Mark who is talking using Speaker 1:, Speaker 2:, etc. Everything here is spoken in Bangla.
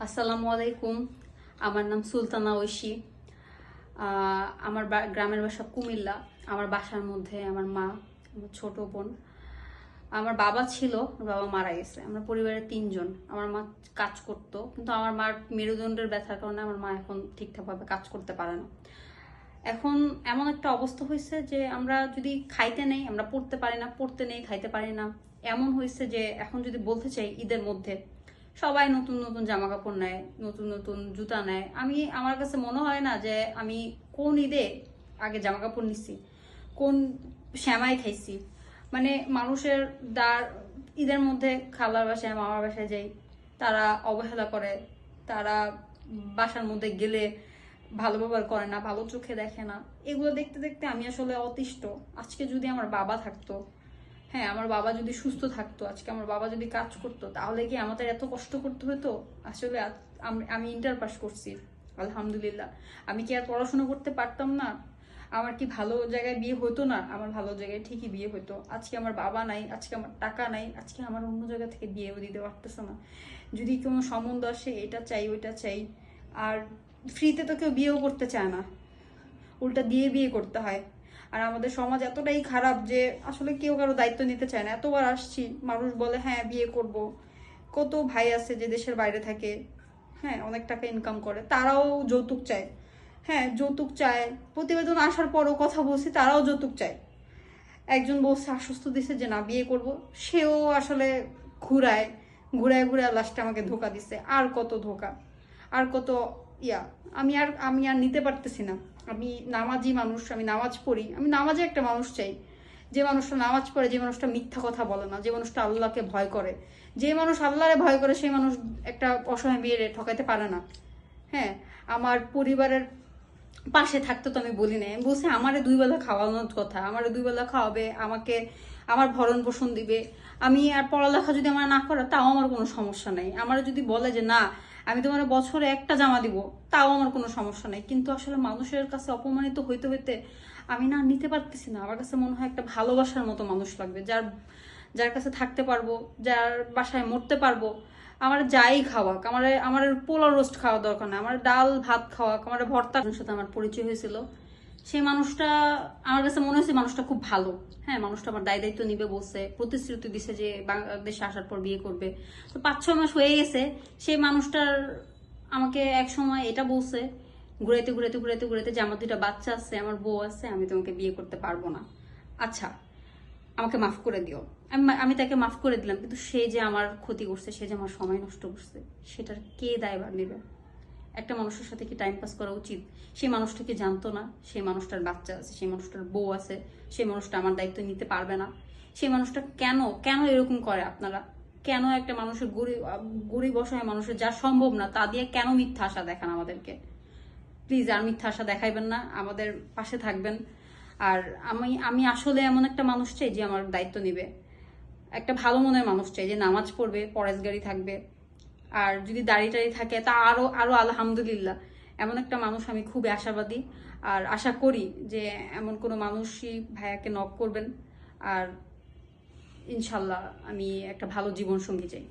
Speaker 1: আসসালামু আলাইকুম। আমার নাম সুলতানা ঐশী। আমার গ্রামের বাসা কুমিল্লা। আমার বাসার মধ্যে আমার মা, আমার ছোট বোন, আমার বাবা ছিল, আমার বাবা মারা গেছে। আমরা পরিবারে 3 জন। আমার মা কাজ করতো, কিন্তু আমার মার মেরুদণ্ডের ব্যথার কারণে আমার মা এখন ঠিকঠাকভাবে কাজ করতে পারে না। এখন এমন একটা অবস্থা হয়েছে যে আমরা যদি খাইতে নেই, আমরা পড়তে পারি না, পড়তে নেই, খাইতে পারি না। এমন হয়েছে যে এখন যদি বলতে চাই, ঈদের মধ্যে সবাই নতুন নতুন জামা কাপড় নেয়, নতুন নতুন জুতা নেয়। আমার কাছে মনে হয় না যে আমি কোন ঈদে আগে জামা কাপড় নিচ্ছি, কোন শ্যামাই খাইছি। মানে মানুষের ঈদের মধ্যে খালার বাসায়, মামার বাসায় যাই, তারা অবহেলা করে, তারা বাসার মধ্যে গেলে ভালো ব্যবহার করে না, ভালো চোখে দেখে না। এগুলো দেখতে দেখতে আমি আসলে অতিষ্ঠ। আজকে যদি আমার বাবা থাকতো, হ্যাঁ আমার বাবা যদি সুস্থ থাকতো, আজকে আমার বাবা যদি কাজ করতো, তাহলে কি আমাদের এত কষ্ট করতে হতো? আসলে আমি ইন্টার পাস করছি, আলহামদুলিল্লাহ। আমি কি আর পড়াশোনা করতে পারতাম না? আমার কি ভালো জায়গায় বিয়ে হতো না? আমার ভালো জায়গায় ঠিকই বিয়ে হতো। আজকে আমার বাবা নাই, আজকে আমার টাকা নাই, আজকে আমার অন্য জায়গা থেকে বিয়েও দিতে পারতেছে না। যদি কোনো সম্বন্ধ আসে, এটা চাই ওইটা চাই। আর ফ্রিতে তো কেউ বিয়েও করতে চায় না, উল্টা দিয়ে বিয়ে করতে হয়। আর আমাদের সমাজ এতটাই খারাপ যে আসলে কেউ কারো দায়িত্ব নিতে চায় না। এতবার আসছি, মানুষ বলে হ্যাঁ বিয়ে করব। কত ভাই আছে যে দেশের বাইরে থাকে, হ্যাঁ অনেক টাকা ইনকাম করে, তারাও যৌতুক চায়। হ্যাঁ যৌতুক চায়, প্রতিবেদন আসার পরও কথা বলছি, তারাও যৌতুক চায়। একজন বলছে, আশ্বস্ত দিছে যে না বিয়ে করব, সেও আসলে ঘুরায় ঘুরায় ঘুরায় লাস্টে আমাকে ধোকা দিছে। আর কত ধোকা, আর কত ইয়া। আমি আর নিতে পারতেছি না। আমি নামাজি মানুষ, আমি নামাজ পড়ি, আমি নামাজে একটা মানুষ চাই, যে মানুষটা নামাজ পড়ে, যে মানুষটা মিথ্যা কথা বলে না, যে মানুষটা আল্লাহকে ভয় করে। যে মানুষ আল্লাহরে ভয় করে, সেই মানুষ একটা অসহায় মেয়েরে ঠকাইতে পারে না। হ্যাঁ, আমার পরিবারের পাশে থাকতে তো আমি বলি নাই, আমি বলছি আমারে 2 বেলা খাওয়ানোর কথা, আমারে 2 বেলা খাওয়াবে, আমাকে আমার ভরণ পোষণ দিবে। আমি আর পড়ালেখা যদি আমার না করে, তাও আমার কোনো সমস্যা নাই। আমার যদি বলে যে না আমি তোমার বছরে একটা জামা দিব, তাও আমার কোনো সমস্যা নাই। কিন্তু আসলে মানুষের কাছে অপমানিত হইতে হইতে আমি না নিতে পারতেছি না। আমার কাছে মনে হয় একটা ভালোবাসার মতো মানুষ লাগবে, যার যার কাছে থাকতে পারবো, যার বাসায় মরতে পারবো। আমার যাই খাওয়াক, আমার পোলাও রোস্ট খাওয়া দরকার না, আমার ডাল ভাত খাওয়াক, আমার ভর্তা। সাথে আমার পরিচয় হয়েছিল, সেই মানুষটা আমার কাছে মনে হয়েছে মানুষটা খুব ভালো। হ্যাঁ মানুষটা আমার দায়িত্ব নিবে বলছে, প্রতিশ্রুতি দিছে যে বাংলাদেশে আসার পর বিয়ে করবে। তো 5-6 মাস হয়ে গেছে। সেই মানুষটার আমাকে এক সময় এটা বলছে, ঘুরাইতে ঘুরাইতে ঘুরাইতে ঘুরাইতে, যে আমার 2টা বাচ্চা আছে, আমার বউ আছে, আমি তোমাকে বিয়ে করতে পারবো না। আচ্ছা আমাকে মাফ করে দিও। আমি তাকে মাফ করে দিলাম, কিন্তু সে যে আমার ক্ষতি করছে, সে যে আমার সময় নষ্ট করছে, সেটার কে দায়ভার নেবে? একটা মানুষের সাথে কি টাইম পাস করা উচিত? সেই মানুষটা কি জানতো না সেই মানুষটার বাচ্চা আছে, সেই মানুষটার বউ আছে, সেই মানুষটা আমার দায়িত্ব নিতে পারবে না? সেই মানুষটা কেন কেন এরকম করে আপনারা? কেন একটা মানুষের গরিব অসহায় মানুষের যা সম্ভব না তা দিয়ে কেন মিথ্যা আশা দেখান আমাদেরকে? প্লিজ আর মিথ্যা আশা দেখাইবেন না, আমাদের পাশে থাকবেন। আর আমি আমি আসলে এমন একটা মানুষ চাই যে আমার দায়িত্ব নিবে, একটা ভালো মনের মানুষ চাই যে নামাজ পড়বে, পরেশগারি থাকবে। আর যদি দাড়ি টাড়ি থাকে তা আরো আরো আলহামদুলিল্লাহ। এমন একটা মানুষ আমি খুবই আশাবাদী। আর আশা করি যে এমন কোনো মানুষই ভাইয়াকে নক করবেন। আর ইনশাল্লাহ আমি একটা ভালো জীবন সঙ্গী চাই।